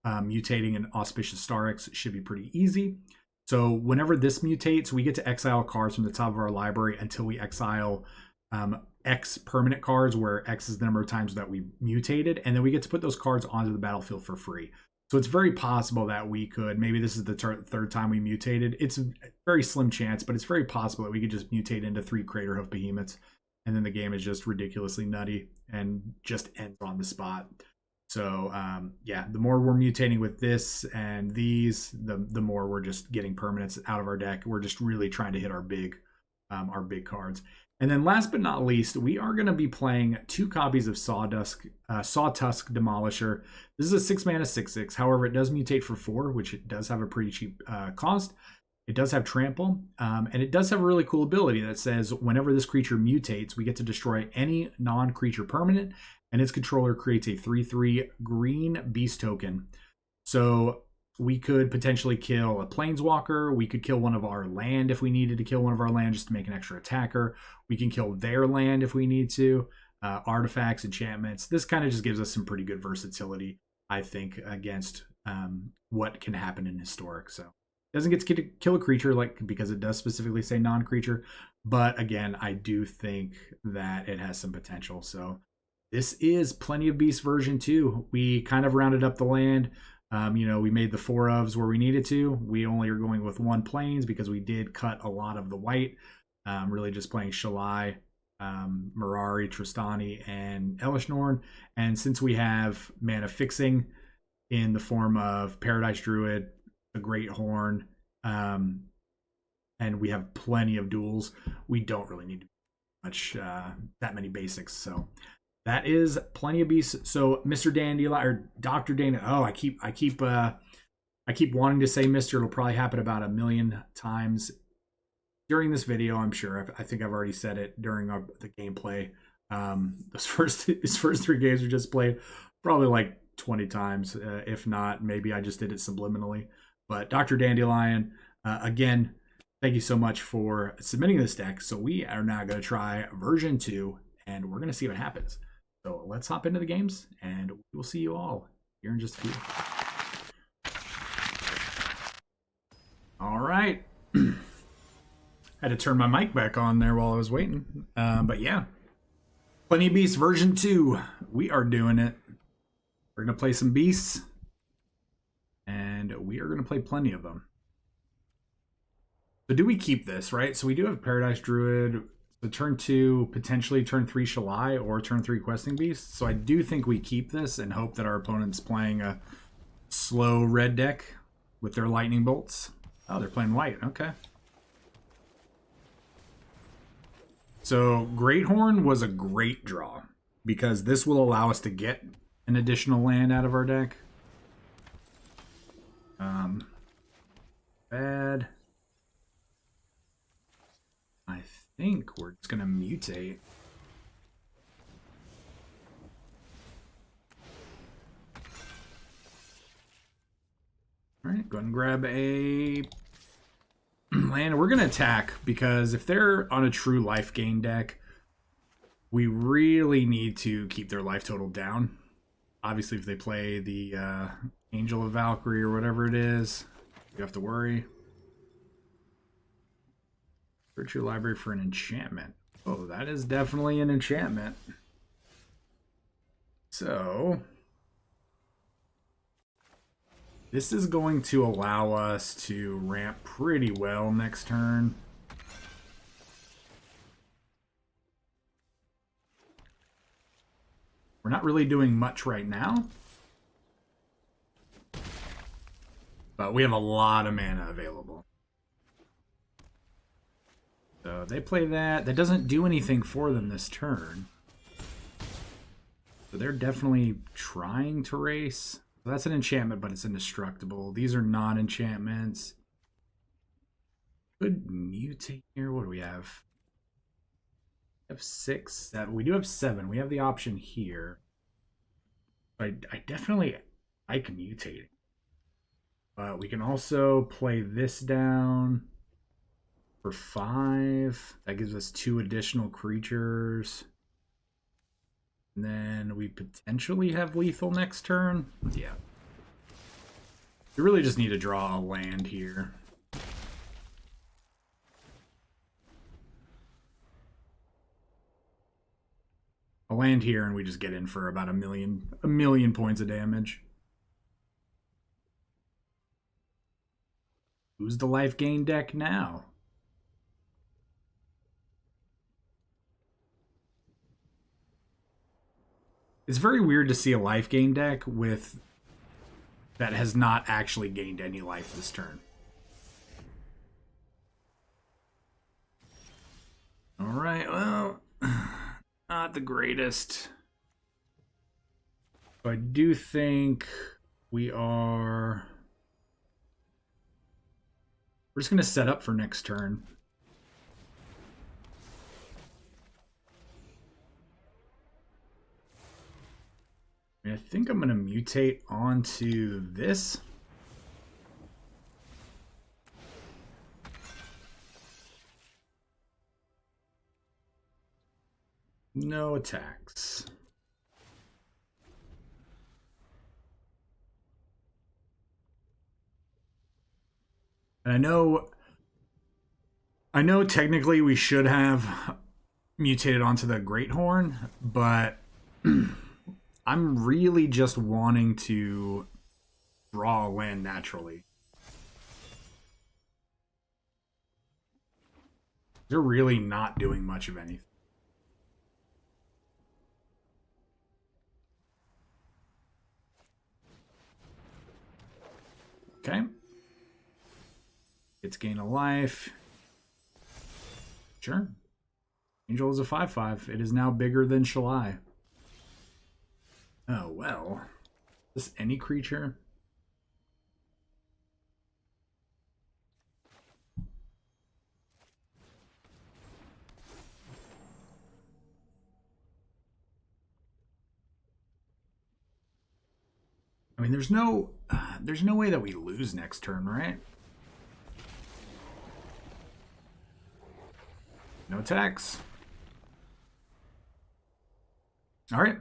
mutating an Auspicious Starix should be pretty easy. So whenever this mutates, we get to exile cards from the top of our library until we exile X permanent cards, where X is the number of times that we mutated, and then we get to put those cards onto the battlefield for free. So it's very possible that we could, maybe this is the third time we mutated. It's a very slim chance, but it's very possible that we could just mutate into 3 Craterhoof Behemoths, and then the game is just ridiculously nutty and just ends on the spot. So yeah, the more we're mutating with this and these, the more we're just getting permanents out of our deck. We're just really trying to hit our big cards. And then last but not least, we are going to be playing 2 copies of Sawtusk Demolisher. This is a 6 mana 6/6. However, it does mutate for 4, which it does have a pretty cheap cost. It does have trample, and it does have a really cool ability that says whenever this creature mutates, we get to destroy any non-creature permanent, and its controller creates a 3/3 green beast token. So we could potentially kill a planeswalker. We could kill one of our land if we needed to kill one of our land just to make an extra attacker. We can kill their land if we need to. Artifacts, enchantments. This kind of just gives us some pretty good versatility, I think, against what can happen in Historic. So it doesn't get to kill a creature because it does specifically say non-creature. But again, I do think that it has some potential. So this is Plenty of Beasts version 2. We kind of rounded up the land. We made the 4 ofs where we needed to. We only are going with 1 plains because we did cut a lot of the white. Really just playing Shalai, Mirari, Tristani, and Elishnorn. And since we have mana fixing in the form of Paradise Druid, a Great Horn, and we have plenty of duels, we don't really need much that many basics. So that is Plenty of Beasts. So Mr. Dandelion or Dr. Dandelion. Oh, I keep wanting to say Mr. It'll probably happen about 1 million times during this video, I'm sure. I think I've already said it during the gameplay. These first 3 games we just played, probably like 20 times, if not, maybe I just did it subliminally. But Dr. Dandelion, again, thank you so much for submitting this deck. So we are now going to try version 2, and we're going to see what happens. So let's hop into the games, and we'll see you all here in just a few. All right. Had to turn my mic back on there while I was waiting. But yeah, Plenty of Beasts version 2. We are doing it. We're going to play some beasts, and we are going to play plenty of them. So do we keep this, right? So we do have Paradise Druid. So turn 2, potentially turn 3 Shalai, or turn 3 Questing Beast. So I do think we keep this and hope that our opponent's playing a slow red deck with their lightning bolts. Oh, they're playing white. Okay. So Great Horn was a great draw because this will allow us to get an additional land out of our deck. Bad. I think we're just gonna mutate. All right, go ahead and grab a land. We're gonna attack because if they're on a true life gain deck, we really need to keep their life total down. Obviously, if they play the Angel of Valkyrie or whatever it is, you have to worry. Search your library for an enchantment. Oh, that is definitely an enchantment. So this is going to allow us to ramp pretty well next turn. We're not really doing much right now, but we have a lot of mana available. So they play that. That doesn't do anything for them this turn. So they're definitely trying to race. So that's an enchantment, but it's indestructible. These are non-enchantments. Could mutate here. What do we have? We have 6, 7. We do have 7. We have the option here. I definitely like mutating. We can also play this down for 5. That gives us 2 additional creatures. And then we potentially have lethal next turn. Yeah. We really just need to draw a land here. A land here and we just get in for about a million points of damage. Who's the life gain deck now? It's very weird to see a life gain deck with that has not actually gained any life this turn. All right, well, not the greatest. So I do think we are We're just going to set up for next turn. I think I'm going to mutate onto this. No attacks. And I know technically we should have mutated onto the Great Horn, but I'm really just wanting to draw a land naturally. They're really not doing much of anything. Okay. It's gain a life. Sure. Angel is a 5/5. It is now bigger than Shalai. Oh, well. Is this any creature? I mean, there's no way that we lose next turn, right? No attacks. All right.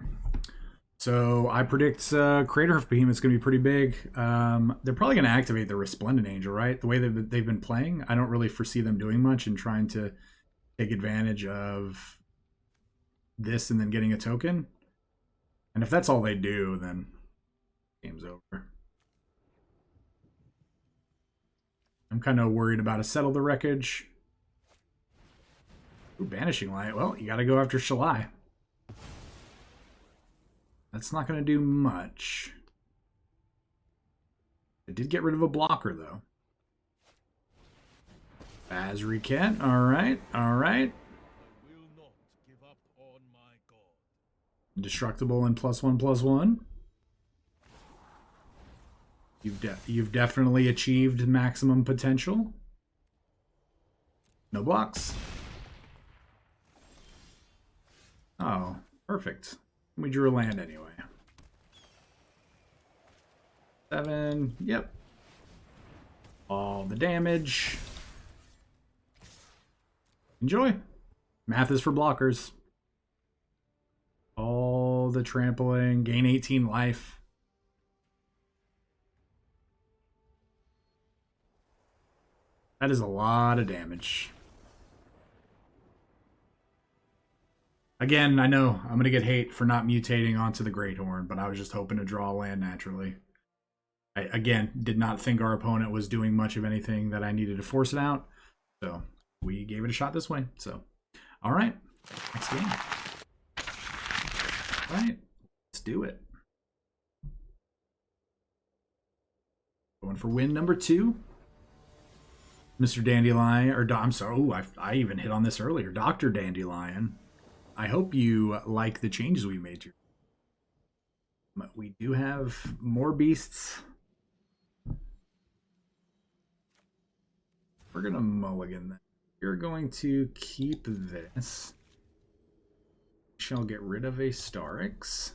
So I predict Craterhoof Behemoth's going to be pretty big. They're probably going to activate the Resplendent Angel, right? The way that they've been playing, I don't really foresee them doing much and trying to take advantage of this and then getting a token. And if that's all they do, then game's over. I'm kind of worried about a Settle the Wreckage. Ooh, Banishing Light. Well, you got to go after Shalai. That's not going to do much. It did get rid of a blocker, though. Azriket. All right. All right. Indestructible and +1/+1. You've definitely achieved maximum potential. No blocks. Oh, perfect. We drew a land anyway. 7. Yep. All the damage. Enjoy. Math is for blockers. All the trampling. Gain 18 life. That is a lot of damage. Again, I know I'm going to get hate for not mutating onto the Great Horn, but I was just hoping to draw land naturally. I, again, did not think our opponent was doing much of anything that I needed to force it out. So we gave it a shot this way. So, all right, next game. All right, let's do it. Going for win number 2. Mr. Dandelion, or I'm sorry, ooh, I even hit on this earlier. Dr. Dandelion. I hope you like the changes we made here. But we do have more beasts. We're going to mulligan that. You're going to keep this. Shall get rid of a Starix.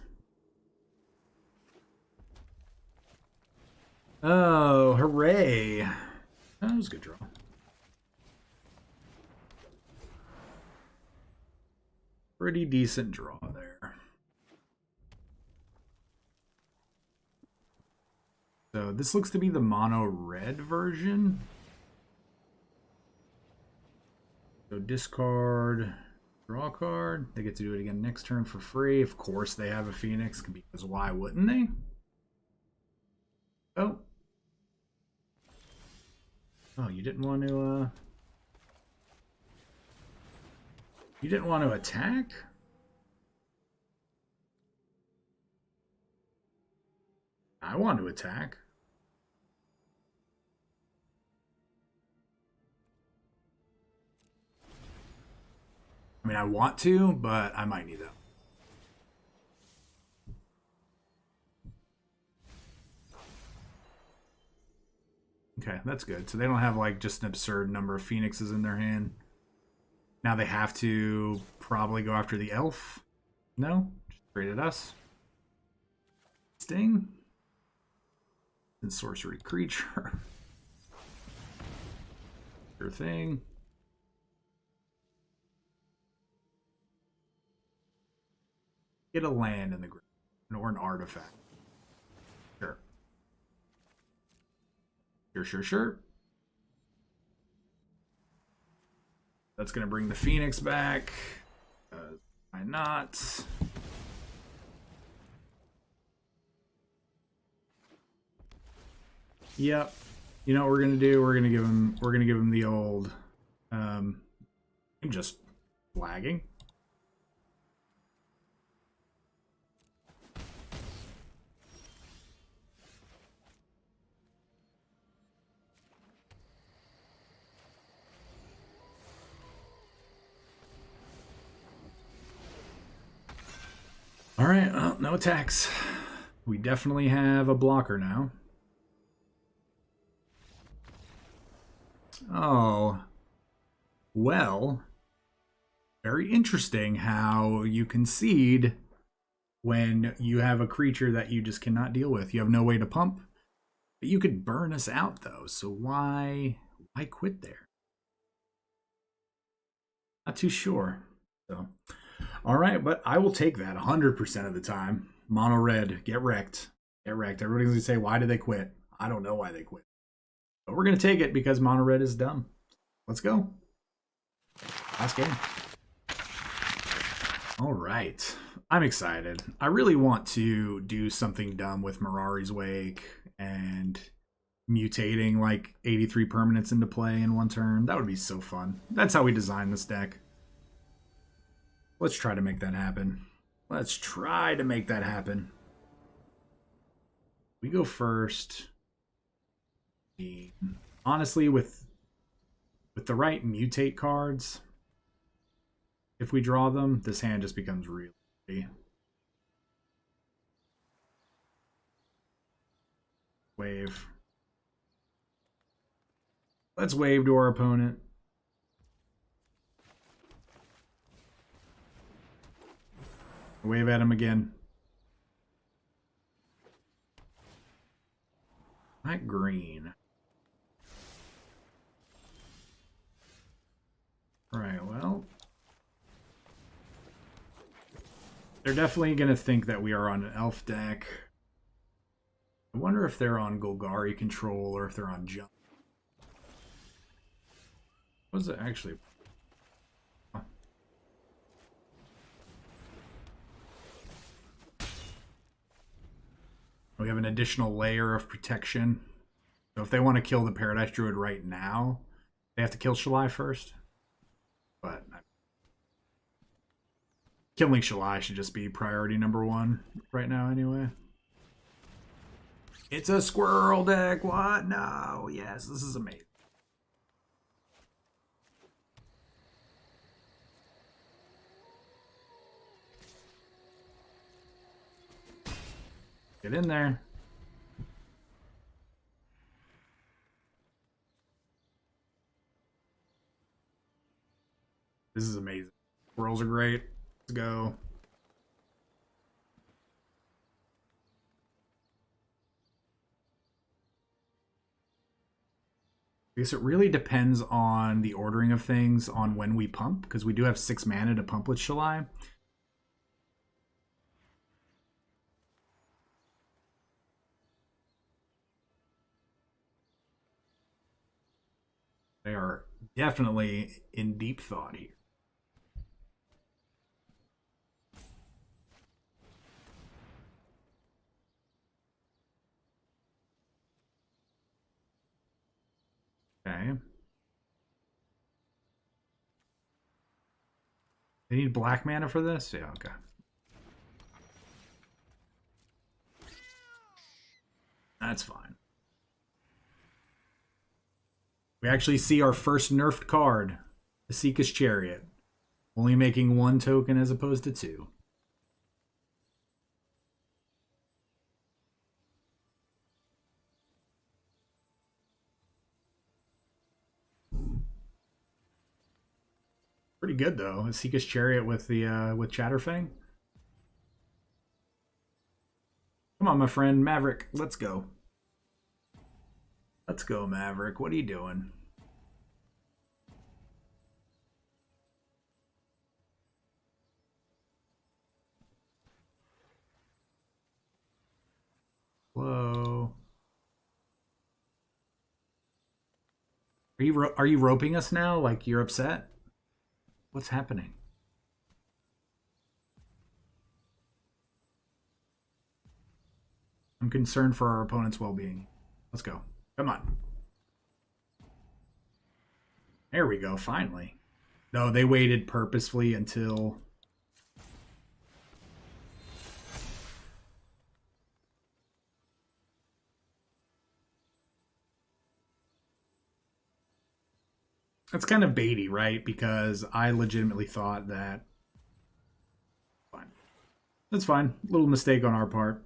Oh, hooray. That was a good draw. Pretty decent draw there. So this looks to be the mono red version. So discard, draw a card. They get to do it again next turn for free. Of course they have a Phoenix, because why wouldn't they? Oh. Oh, you didn't want to you didn't want to attack? I want to attack. I mean, I want to, but I might need that. Okay, that's good. So they don't have like just an absurd number of phoenixes in their hand. Now they have to probably go after the elf. No? Just straight at us. Sting. And sorcery creature. Sure thing. Get a land in the ground. Or an artifact. Sure. Sure. That's going to bring the Phoenix back. Why not? Yep. You know what we're going to do? We're going to give him the old I'm just lagging. All right, well, no attacks. We definitely have a blocker now. Oh, well, very interesting how you concede when you have a creature that you just cannot deal with. You have no way to pump, but you could burn us out though. So why quit there? Not too sure. So. All right, but I will take that 100% of the time. Mono red, get wrecked. Get wrecked. Everybody's going to say, why did they quit? I don't know why they quit. But we're going to take it because mono red is dumb. Let's go. Last game. All right. I'm excited. I really want to do something dumb with Mirari's Wake and mutating like 83 permanents into play in one turn. That would be so fun. That's how we designed this deck. Let's try to make that happen. Let's try to make that happen. We go first. Honestly, with the right mutate cards, if we draw them, this hand just becomes really easy. Wave. Let's wave to our opponent. Wave at him again. Not green. Alright, well. They're definitely going to think that we are on an elf deck. I wonder if they're on Golgari control or if they're on jump. What is it actually? We have an additional layer of protection. So if they want to kill the Paradise Druid right now, they have to kill Shalai first. But killing Shalai should just be priority number one right now anyway. It's a squirrel deck. What? No. Yes, this is amazing. Get in there. This is amazing. Squirrels are great. Let's go. I guess it really depends on the ordering of things on when we pump, because we do have 6 mana to pump with Shalai. They are definitely in deep thought here. Okay. They need black mana for this? Yeah, okay. That's fine. We actually see our first nerfed card, the Seeker's Chariot. Only making 1 token as opposed to 2. Pretty good though. Asika's Chariot with the with Chatterfang. Come on, my friend Maverick. Let's go. Let's go, Maverick. What are you doing? Whoa. Are you roping us now? Like you're upset? What's happening? I'm concerned for our opponent's well-being. Let's go. Come on. There we go, finally. No, they waited purposefully until... That's kind of baity, right? Because I legitimately thought that... Fine. That's fine. Little mistake on our part.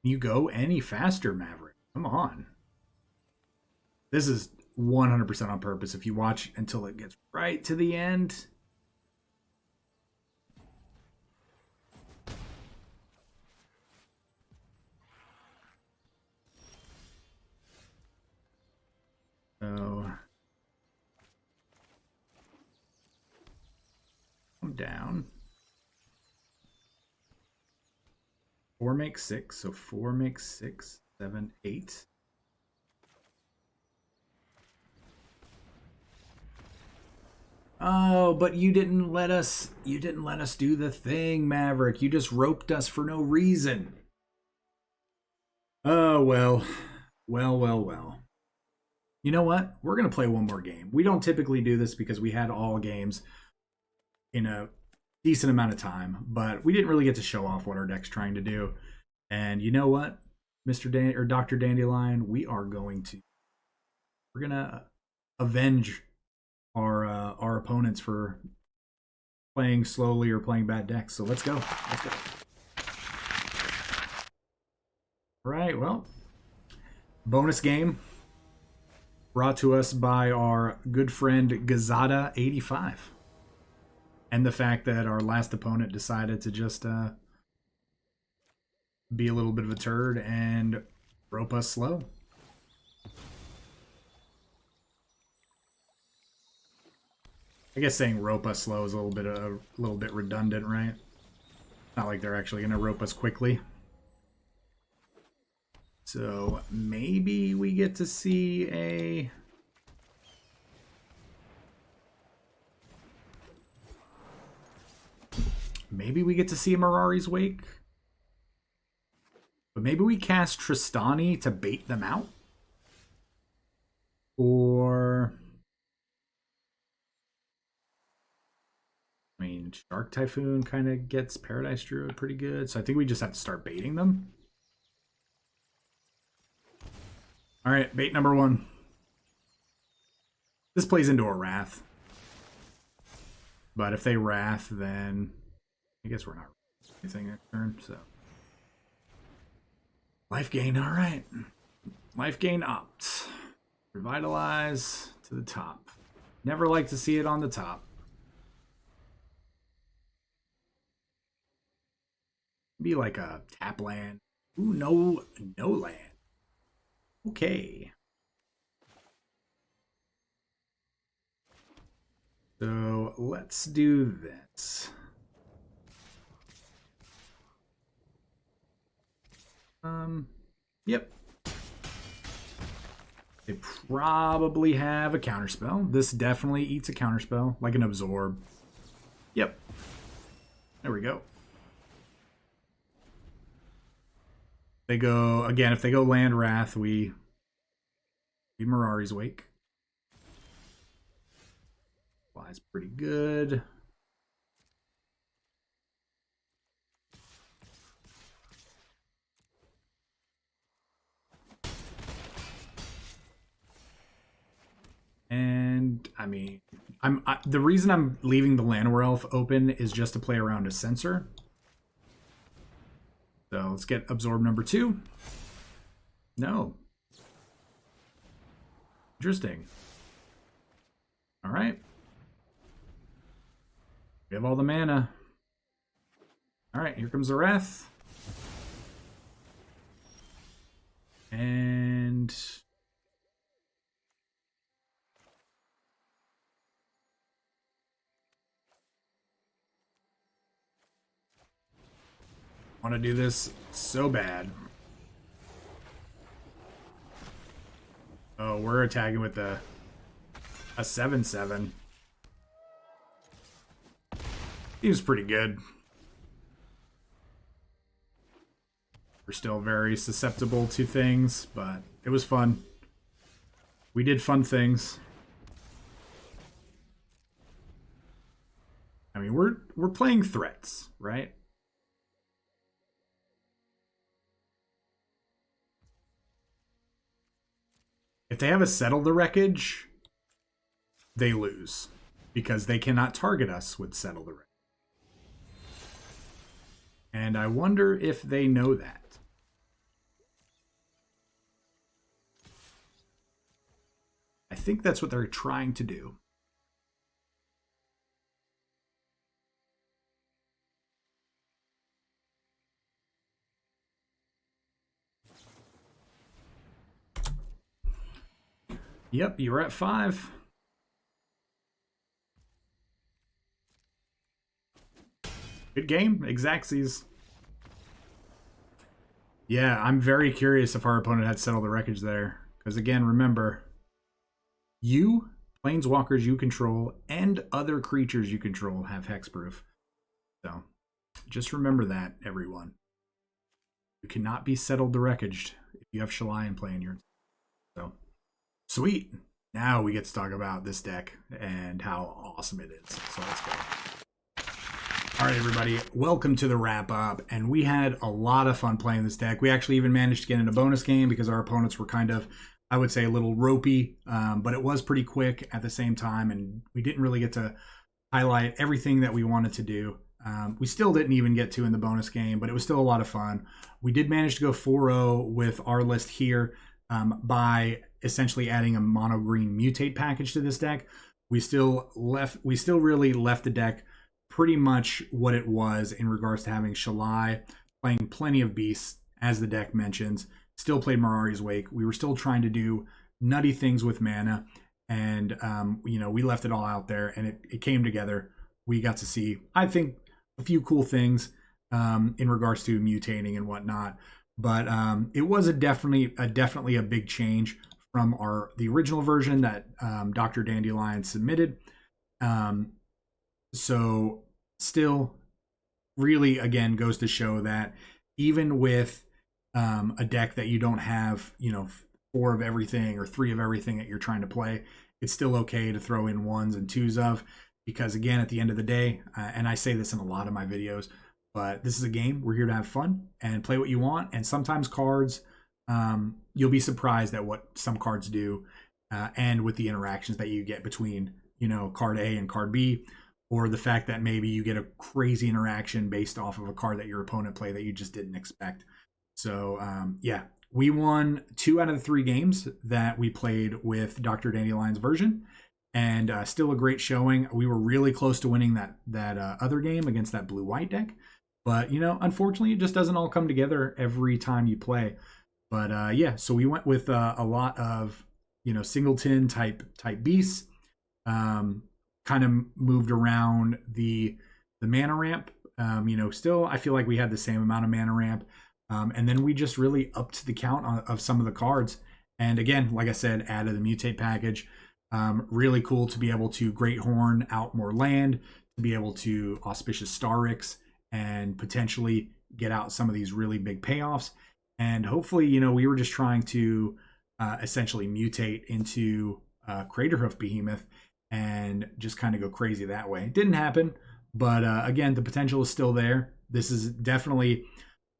You go any faster, Maverick. Come on. This is 100% on purpose. If you watch until it gets right to the end... So, I'm down. 4 makes 6, so 4 makes 6, 7, 8. Oh, but you didn't let us do the thing, Maverick. You just roped us for no reason. Oh, well. Well. You know what? We're going to play one more game. We don't typically do this because we had all games in a decent amount of time, but we didn't really get to show off what our deck's trying to do. And you know what, Dr. Dandelion, we're going to avenge our opponents for playing slowly or playing bad decks. So let's go. All right, well, bonus game. Brought to us by our good friend Gazada85. And the fact that our last opponent decided to just be a little bit of a turd and rope us slow. I guess saying rope us slow is a little bit redundant, right? Not like they're actually going to rope us quickly. So maybe we get to see a... Maybe we get to see a Mirari's Wake. But maybe we cast Tristani to bait them out? Or... I mean, Shark Typhoon kind of gets Paradise Druid pretty good. So I think we just have to start baiting them. All right, bait number 1. This plays into a Wrath. But if they Wrath, then I guess we're not anything next turn, so. Life gain, all right. Life gain opt. Revitalize to the top. Never like to see it on the top. Be like a tap land. Ooh, no land. Okay. So let's do this. Yep. They probably have a counterspell. This definitely eats a counterspell, like an absorb. Yep. There we go. They go again. If they go land Wrath, we Mirari's Wake. Flies pretty good. And I mean, the reason I'm leaving the Llanowar Elf open is just to play around a Censor. So let's get Absorb number 2. No. Interesting. All right. We have all the mana. All right, here comes the Wrath. And I want to do this so bad. Oh, we're attacking with a 7/7. Seems pretty good. We're still very susceptible to things, but it was fun. We did fun things. I mean, we're playing threats, right? If they have a Settle the Wreckage, they lose because they cannot target us with Settle the Wreckage. And I wonder if they know that. I think that's what they're trying to do. Yep, you're at 5. Good game, Exacxies. Yeah, I'm very curious if our opponent had Settled the Wreckage there. Because again, remember, you, planeswalkers you control, and other creatures you control have hexproof. So, just remember that, everyone. You cannot be Settled the Wreckage if you have Shalai in play in your... So, sweet. Now we get to talk about this deck and how awesome it is. So let's go. All right, everybody, welcome to the wrap up. And we had a lot of fun playing this deck. We actually even managed to get in a bonus game because our opponents were kind of, I would say, a little ropey, but it was pretty quick at the same time. And we didn't really get to highlight everything that we wanted to do. We still didn't even get to in the bonus game, but it was still a lot of fun. We did manage to go 4-0 with our list here by essentially adding a mono green mutate package to this deck. We still really left the deck pretty much what it was in regards to having Shalai, playing plenty of beasts, as the deck mentions, still played Mirari's Wake. We were still trying to do nutty things with mana, and we left it all out there, and it came together. We got to see, I think, a few cool things in regards to mutating and whatnot, but it was definitely a big change from the original version that DrDandelion submitted. So still really, again, goes to show that even with a deck that you don't have, 4 of everything or 3 of everything that you're trying to play, it's still okay to throw in 1s and 2s of, because again, at the end of the day, and I say this in a lot of my videos, but this is a game. We're here to have fun and play what you want. And sometimes cards, you'll be surprised at what some cards do, and with the interactions that you get between, card A and card B, or the fact that maybe you get a crazy interaction based off of a card that your opponent played that you just didn't expect. So, yeah, we won 2 out of the 3 games that we played with DrDandelion's version, and still a great showing. We were really close to winning that other game against that blue-white deck, but, unfortunately, it just doesn't all come together every time you play. But yeah, so we went with a lot of singleton type beasts. Kind of moved around the mana ramp. Still I feel like we had the same amount of mana ramp, and then we just really upped the count of some of the cards. And again, like I said, added the mutate package. Really cool to be able to Great Horn out more land, to be able to Auspicious Starrix, and potentially get out some of these really big payoffs. And hopefully, we were just trying to essentially mutate into Craterhoof Behemoth and just kind of go crazy that way. It didn't happen, but again, the potential is still there. This is definitely,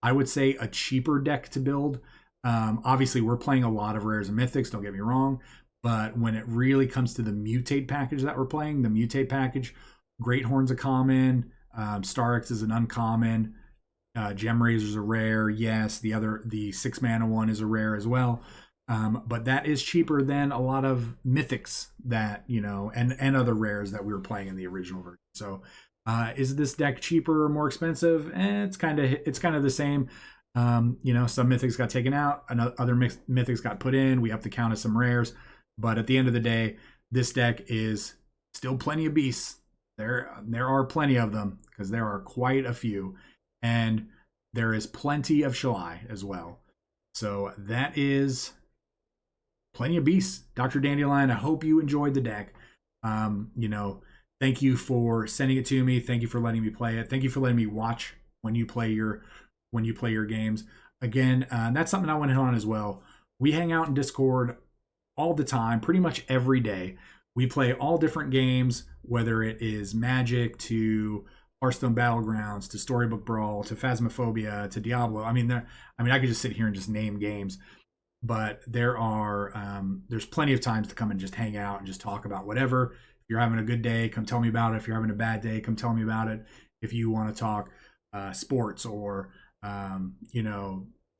I would say, a cheaper deck to build. Obviously, we're playing a lot of rares and mythics, don't get me wrong, but when it really comes to the mutate package that we're playing, the mutate package, Great Horn's a common, Starrix is an uncommon, Gem Razor's a rare, yes. The 6 mana one is a rare as well. But that is cheaper than a lot of mythics that, and other rares that we were playing in the original version. So is this deck cheaper or more expensive? It's kind of the same. Some mythics got taken out, other mythics got put in. We upped the count of some rares, but at the end of the day, this deck is still plenty of beasts. There are plenty of them because there are quite a few, and there is plenty of Shalai as well. So that is plenty of beasts. DrDandelion, I hope you enjoyed the deck. Thank you for sending it to me. Thank you for letting me play it. Thank you for letting me watch when you play your games. Again, that's something I went on as well. We hang out in Discord all the time, pretty much every day. We play all different games, whether it is Magic to Hearthstone Battlegrounds to Storybook Brawl to Phasmophobia to Diablo. I could just sit here and just name games, but there's plenty of times to come and just hang out and just talk about whatever. If you're having a good day, come tell me about it. If you're having a bad day, come tell me about it. If you want to talk sports or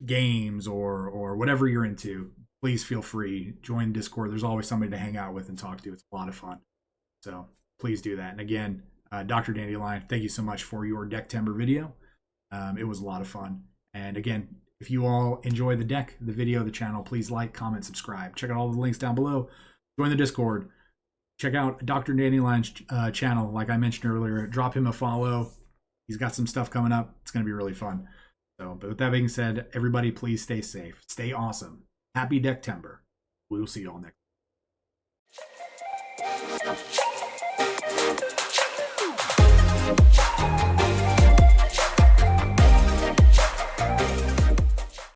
games or whatever you're into, please feel free. Join Discord. There's always somebody to hang out with and talk to. It's a lot of fun. So please do that. And again, DrDandelion, thank you so much for your Decktember video. It was a lot of fun. And again, if you all enjoy the deck, the video, the channel, please like, comment, subscribe. Check out all the links down below. Join the Discord. Check out DrDandelion's channel, like I mentioned earlier. Drop him a follow. He's got some stuff coming up. It's going to be really fun. So, but with that being said, everybody please stay safe. Stay awesome. Happy Decktember. We will see you all next time.